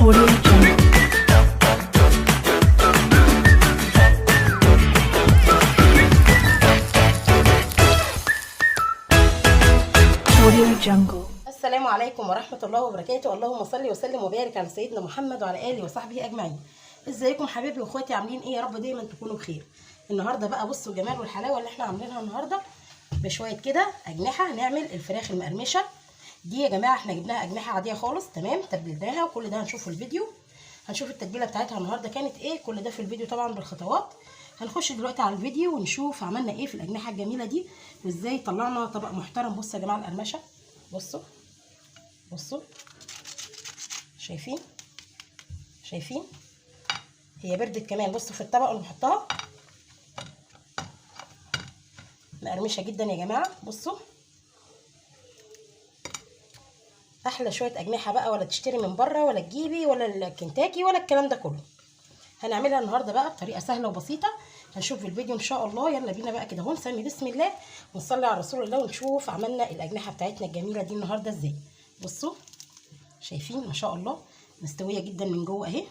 Audio Jungle. Audio Jungle. السلام عليكم ورحمة الله وبركاته. اللهم صل وسلم وبارك على سيدنا محمد وعلى آله وصحبه أجمعين. ازيكم حبايبي واخواتي، عاملين ايه؟ يا رب دايما تكونوا بخير. النهارده بقى بصوا الجمال والحلاوة اللي احنا عاملينها النهارده بشوية كده أجنحة. هنعمل الفراخ المقرمشة دي يا جماعة. احنا جبناها أجنحة عادية خالص، تمام، تبلناها وكل ده هنشوفه الفيديو. هنشوف التتبيلة بتاعتها النهارده كانت ايه، كل ده في الفيديو طبعا بالخطوات. هنخش دلوقتي على الفيديو ونشوف عملنا ايه في الأجنحة الجميلة دي وازاي طلعنا طبق محترم. بصوا يا جماعة القرمشة، بصوا بصوا، شايفين هي بردت كمان. بصوا في الطبق اللي بنحطها مقرمشه جدا يا جماعه. بصوا احلى شويه اجنحه بقى، ولا تشتري من بره ولا تجيبي ولا الكنتاكي ولا الكلام ده كله. هنعملها النهارده بقى بطريقه سهله وبسيطه. هنشوف في الفيديو ان شاء الله. يلا بينا بقى كده اهو، نسمي بسم الله ونصلي على رسول الله ونشوف عملنا الاجنحه بتاعتنا الجميله دي النهارده ازاي. بصوا شايفين ما شاء الله مستويه جدا من جوه اهي.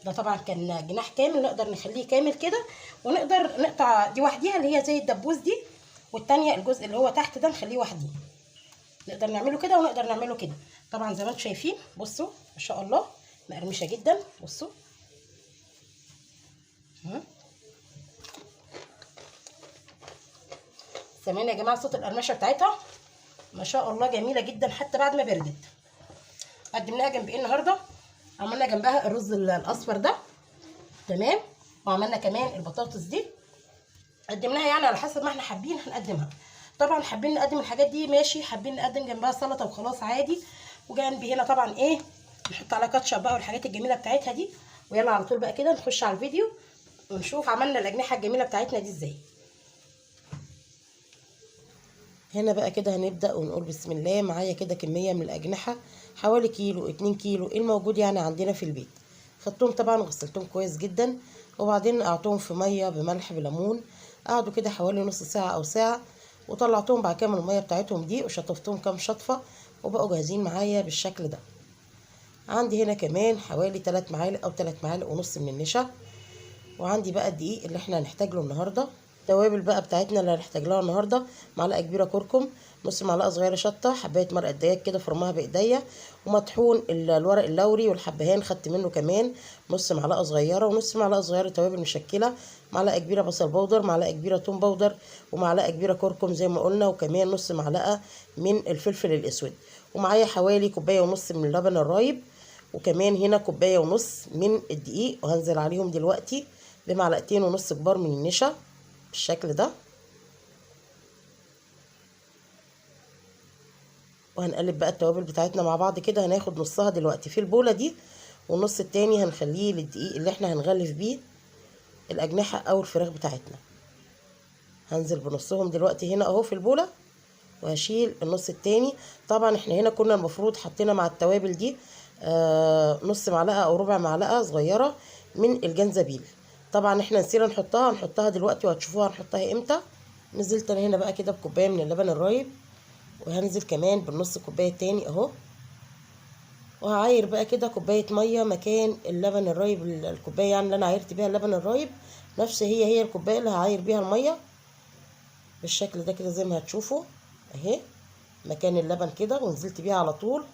ده طبعا كان جناح كامل، نقدر نخليه كامل كده ونقدر نقطع دي وحديها اللي هي زي الدبوس دي، والتانية الجزء اللي هو تحت ده نخليه وحديه. نقدر نعمله كده ونقدر نعمله كده طبعا زي ما انتم شايفين. بصوا ما شاء الله مقرمشه جدا. بصوا سامعين يا جماعه صوت القرمشه بتاعتها؟ ما شاء الله جميله جدا حتى بعد ما بردت. قدمناها جنب ايه النهارده؟ عملنا جنبها الرز الاصفر ده، تمام، وعملنا كمان البطاطس دي. قدمناها يعني على حسب ما احنا حابين هنقدمها. طبعا حابين نقدم الحاجات دي ماشي، حابين نقدم جنبها سلطه وخلاص عادي. وجنبي هنا طبعا ايه، نحط على كاتشب بقى والحاجات الجميله بتاعتها دي. ويلا على طول بقى كده نخش على الفيديو ونشوف عملنا الاجنحه الجميله بتاعتنا دي ازاي. هنا بقى كده هنبدا ونقول بسم الله. معايا كده كميه من الاجنحه حوالي كيلو 2 كيلو الموجود يعني عندنا في البيت. خدتهم طبعا وغسلتهم كويس جدا، وبعدين نقعتهم في ميه بملح بليمون. قعدوا كده حوالي نص ساعه او ساعه، وطلعتهم بعد كده من الميه بتاعتهم دي وشطفتهم كام شطفه، وبقوا جاهزين معايا بالشكل ده. عندي هنا كمان حوالي 3 معالق او 3 معالق ونص من النشا. وعندي بقى الدقيق اللي احنا هنحتاج له النهارده. التوابل بقى بتاعتنا اللي هنحتاج لها النهارده: معلقه كبيره كركم، نص معلقه صغيره شطه، حبايه مرقه دجاج كده فرمها بايديا، ومطحون الورق اللوري والحبهان خدت منه كمان نص معلقه صغيره، ونص معلقه صغيره توابل مشكله، معلقه كبيره بصل بودر، معلقه كبيره توم بودر، ومعلقه كبيره كركم زي ما قلنا، وكمان نص معلقه من الفلفل الاسود. ومعايا حوالي كوبايه ونص من اللبن الرايب، وكمان هنا كوبايه ونص من الدقيق، وهنزل عليهم دلوقتي بمعلقتين ونص كبار من النشا بالشكل ده. وهنقلب بقى التوابل بتاعتنا مع بعض كده. هناخد نصها دلوقتي في البوله دي، والنص التاني هنخليه للدقيق اللي احنا هنغلف بيه الاجنحه او الفراخ بتاعتنا. هنزل بنصهم دلوقتي هنا اهو في البوله، وهشيل النص التاني. طبعا احنا هنا كنا المفروض حطينا مع التوابل دي نص معلقه او ربع معلقه صغيره من الجنزبيل. طبعا احنا نسينا هنحطها دلوقتي وهتشوفوها هنحطها امتى. نزلت انا هنا بقى كده بكوبايه من اللبن الرايب، وهنزل كمان بالنص كوبايه تاني اهو، وهعاير بقى كده كوبايه ميه مكان اللبن الرايب. الكوبايه يعني اللي انا عايرت بيها اللبن الرايب نفس هي الكوبايه اللي هعاير بيها الميه بالشكل ده كده زي ما هتشوفوا اهي مكان اللبن كده، ونزلت بيها على طول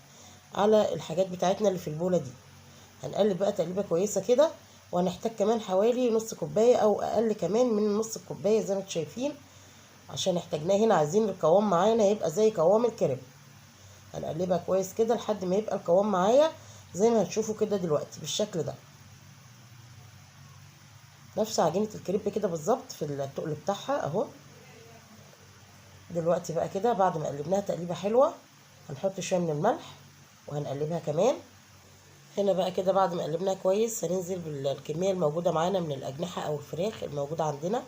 على الحاجات بتاعتنا اللي في البوله دي. هنقلب بقى تقليبه كويسه كده، وهنحتاج كمان حوالي نص كوبايه او اقل كمان من نص الكوبايه زي ما انتم شايفين، عشان احتاجناه هنا. عايزين القوام معانا يبقى زي قوام الكريب. هنقلبها كويس كده لحد ما يبقى القوام معايا زي ما هتشوفوا كده دلوقتي بالشكل ده، نفس عجينه الكريب كده بالظبط في التقل بتاعها اهو. دلوقتي بقى كده بعد ما قلبناها تقليبه حلوه، هنحط شويه من الملح وهنقلبها كمان. هنا بقى كده بعد ما قلبناها كويس هننزل بالكميه الموجوده معانا من الاجنحه او الفراخ الموجوده عندنا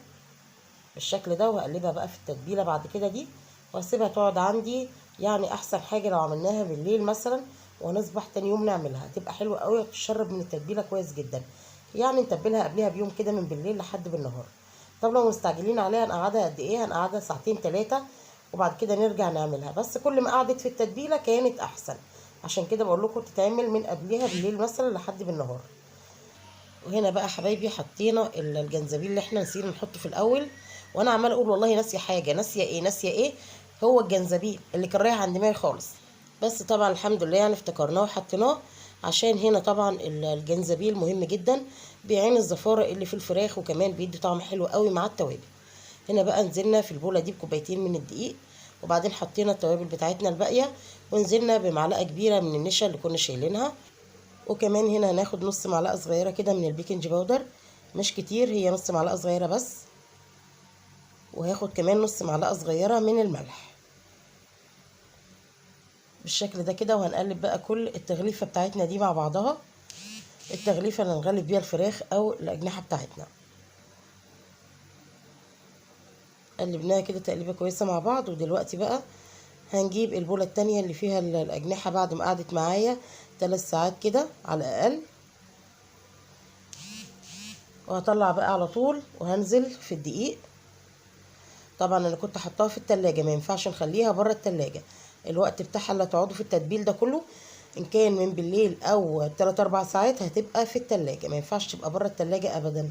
بالشكل ده، وهقلبها بقى في التتبيله بعد كده دي، وهسيبها تقعد عندي. يعني احسن حاجه لو عملناها بالليل مثلا ونصبح تاني يوم نعملها، تبقى حلوه قوي وتشرب من التتبيله كويس جدا. يعني نتبلها قبلها بيوم كده من بالليل لحد بالنهار. طب لو مستعجلين عليها هنقعدها قد ايه؟ هنقعدها ساعتين 3، وبعد كده نرجع نعملها. بس كل ما قعدت في التتبيله كانت احسن. عشان كده بقول لكم تتعمل من قبلها بالليل مثلا لحد بالنهار. وهنا بقى حبايبي حطينا الجنزبيل اللي احنا نسينا نحطه في الاول، وانا عماله اقول والله ناسيه حاجه، ناسيه ايه ناسيه ايه، هو الجنزبيل اللي كان رايح عن دماغي خالص. بس طبعا الحمد لله يعني افتكرناه وحطيناه، عشان هنا طبعا الجنزبيل مهم جدا، بيعين الزفاره اللي في الفراخ، وكمان بيدي طعم حلو قوي مع التوابل. هنا بقى نزلنا في البوله دي بكوبايتين من الدقيق، وبعدين حطينا التوابل بتاعتنا الباقيه، ونزلنا بمعلقه كبيره من النشا اللي كنا شايلينها. وكمان هنا هناخد نص معلقه صغيره كده من البيكنج باودر، مش كتير، هي نص معلقه صغيره بس. وهاخد كمان نص معلقه صغيره من الملح بالشكل ده كده. وهنقلب بقى كل التغليفه بتاعتنا دي مع بعضها، التغليفه اللي هنغلف بيها الفراخ او الاجنحه بتاعتنا. قلبناها كده تقليبه كويسه مع بعض. ودلوقتي بقى هنجيب البوله التانية اللي فيها الاجنحه بعد ما قعدت معايا 3 ساعات كده على الاقل، وهطلع بقى على طول وهنزل في الدقيق. طبعا انا كنت حطاها في التلاجة، ما ينفعش نخليها بره التلاجة، الوقت بتاعها اللي هتقعدوا في التتبيل ده كله ان كان من بالليل او 3 4 ساعات هتبقى في التلاجة، ما ينفعش تبقى بره التلاجة ابدا.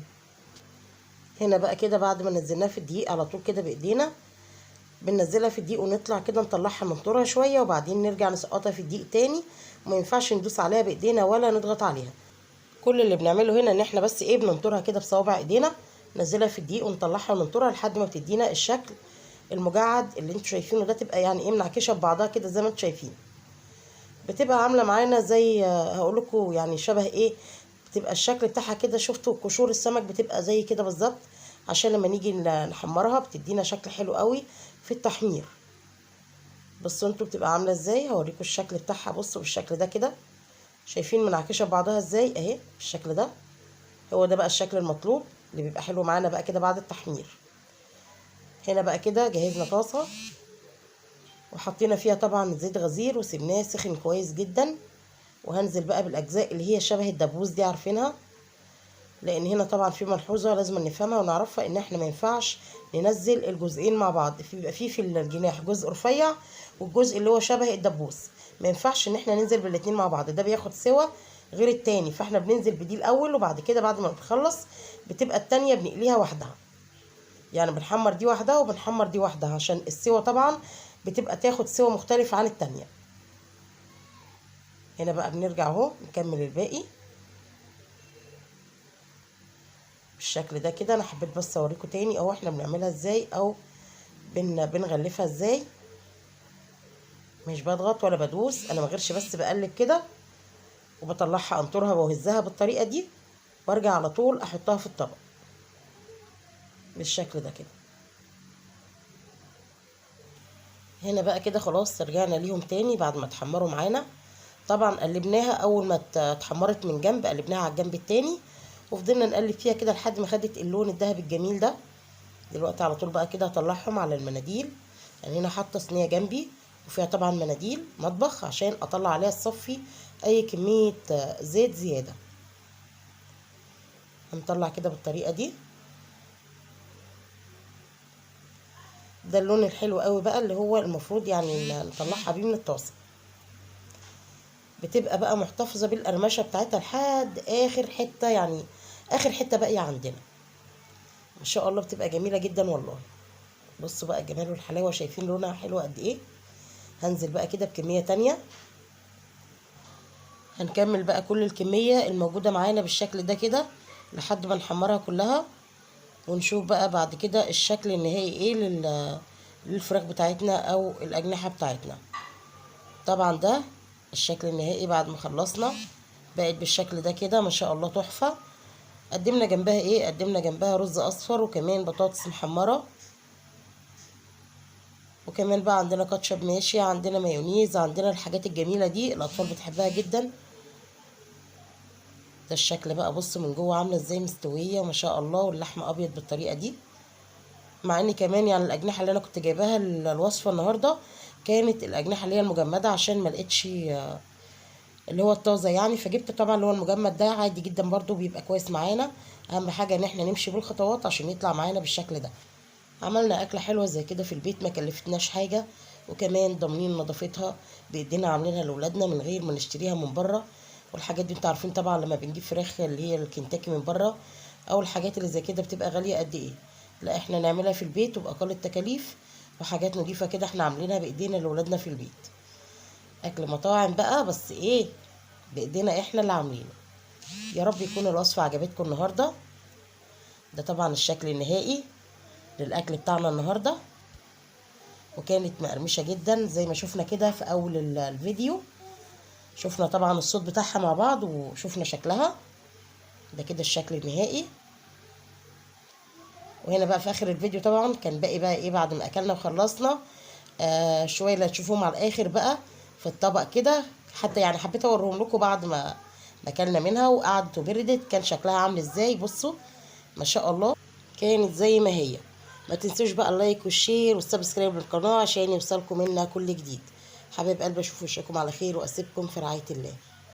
هنا بقى كده بعد ما نزلناها في الدقيق على طول كده بايدينا بننزلها في الدقيق ونطلع كده نطلعها ننطرها شويه، وبعدين نرجع نسقطها في الدقيق تاني، وما ينفعش ندوس عليها بايدينا ولا نضغط عليها. كل اللي بنعمله هنا ان احنا بس ايه بننطرها كده بصوابع ايدينا، ننزلها في الدقيق ونطلعها وننطرها لحد ما بتدينا الشكل المجعد اللي انتوا شايفينه ده، تبقى يعني ايه منعكشه ببعضها كده زي ما انتوا شايفين. بتبقى عامله معانا زي هقول لكم يعني شبه ايه، بتبقى الشكل بتاعها كده، شفتوا قشور السمك بتبقى زي كده بالظبط، عشان لما نيجي نحمرها بتدينا شكل حلو قوي في التحمير. بصوا انتوا بتبقى عامله ازاي، هوريكم الشكل بتاعها. بصوا بالشكل ده كده، شايفين منعكشه ببعضها ازاي اهي بالشكل ده، هو ده بقى الشكل المطلوب اللي بيبقى حلو معانا بقى كده بعد التحمير. هنا بقى كده جهزنا طاسه وحطينا فيها طبعا زيت غزير وسيبناه سخن كويس جدا، وهنزل بقى بالاجزاء اللي هي شبه الدبوس دي، عارفينها، لان هنا طبعا في ملحوظه لازم نفهمها ونعرفها، ان احنا ما ينفعش ننزل الجزئين مع بعض، بيبقى في الجناح جزء رفيع والجزء اللي هو شبه الدبوس، ما ينفعش ان احنا ننزل بالاتنين مع بعض، ده بياخد سوا غير التاني. فاحنا بننزل بدي الاول، وبعد كده بعد ما بنخلص بتبقى التانية بنقليها وحدها، يعني بنحمر دي وحدها وبنحمر دي وحدها، عشان السوا طبعا بتبقى تاخد سوا مختلف عن التانية. هنا بقى بنرجع اهو نكمل الباقي بالشكل ده كده. انا حبيت بس اوريكم تاني اهو احنا بنعملها ازاي، او بنغلفها ازاي، مش بضغط ولا بدوس، انا بغيرش بس بقلب كده وبطلعها انطرها وهزها بالطريقه دي، وارجع على طول احطها في الطبق بالشكل ده كده. هنا بقى كده خلاص رجعنا ليهم تاني بعد ما اتحمروا معانا. طبعا قلبناها اول ما اتحمرت من جنب، قلبناها على الجنب التاني، وفضلنا نقلب فيها كده لحد ما خدت اللون الذهبي الجميل ده. دلوقتي على طول بقى كده هطلعهم على المناديل، يعني هنا حاطه صينيه جنبي وفيها طبعا مناديل مطبخ عشان اطلع عليها تصفي اي كميه زيت زياده. هنطلع كده بالطريقه دي، ده اللون الحلو قوي بقى اللي هو المفروض يعني نطلعها بيه من الطاسه، بتبقى بقى محتفظه بالقرمشه بتاعتها لحد اخر حته، يعني اخر حته باقيه عندنا ما شاء الله، بتبقى جميله جدا والله. بصوا بقى الجمال والحلاوه، شايفين لونها حلو قد ايه. هنزل بقى كده بكميه تانية، هنكمل بقى كل الكميه الموجوده معانا بالشكل ده كده لحد ما نحمرها كلها، ونشوف بقى بعد كده الشكل النهائي ايه للفراخ بتاعتنا او الاجنحه بتاعتنا. طبعا ده الشكل النهائي بعد ما خلصنا، بقت بالشكل ده كده ما شاء الله تحفه. قدمنا جنبها ايه، قدمنا جنبها رز اصفر، وكمان بطاطس محمره، وكمان بقى عندنا كاتشب ماشي، عندنا مايونيز، عندنا الحاجات الجميله دي الاطفال بتحبها جدا. ده الشكل بقى، بص من جوه عامله ازاي مستويه ما شاء الله، واللحمه ابيض بالطريقه دي. مع ان كمان يعني الاجنحه اللي انا كنت جايباها الوصفه النهارده كانت الاجنحه اللي هي المجمده، عشان ما لقيتش اللي هو الطازه يعني، فجبت طبعا اللي هو المجمد ده عادي جدا برضو بيبقى كويس معانا. اهم حاجه ان احنا نمشي بالخطوات عشان يطلع معانا بالشكل ده. عملنا اكله حلوه زي كده في البيت، ما كلفتناش حاجه، وكمان ضامنين نظافتها بايدينا، عاملينها لاولادنا من غير ما نشتريها من بره. والحاجات دي انتوا عارفين طبعا لما بنجيب فراخ اللي هي الكنتاكي من بره او الحاجات اللي زي كده بتبقى غاليه قد ايه. لا احنا نعملها في البيت وباقل التكاليف، وحاجات نضيفه كده احنا عاملينها بايدينا لاولادنا في البيت. اكل مطاعم بقى بس ايه، بايدينا احنا اللي عاملينه. يا رب يكون الوصفه عجبتكم النهارده. ده طبعا الشكل النهائي للاكل بتاعنا النهارده، وكانت مقرمشه جدا زي ما شفنا كده في اول الفيديو. شفنا طبعا الصوت بتاعها مع بعض وشفنا شكلها. ده كده الشكل النهائي. وهنا بقى في اخر الفيديو طبعا كان باقي بقى ايه بعد ما اكلنا وخلصنا شويه اللي هتشوفوهم على الاخر بقى في الطبق كده. حتى يعني حبيت اوريهم لكم بعد ما اكلنا منها وقعدت وبردت كان شكلها عامل ازاي. بصوا ما شاء الله كانت زي ما هي. ما تنسوش بقى اللايك والشير والسبسكرايب للقناه عشان يوصلكم منا كل جديد. حبايب قلبي اشوف وشكم على خير واسيبكم في رعايه الله.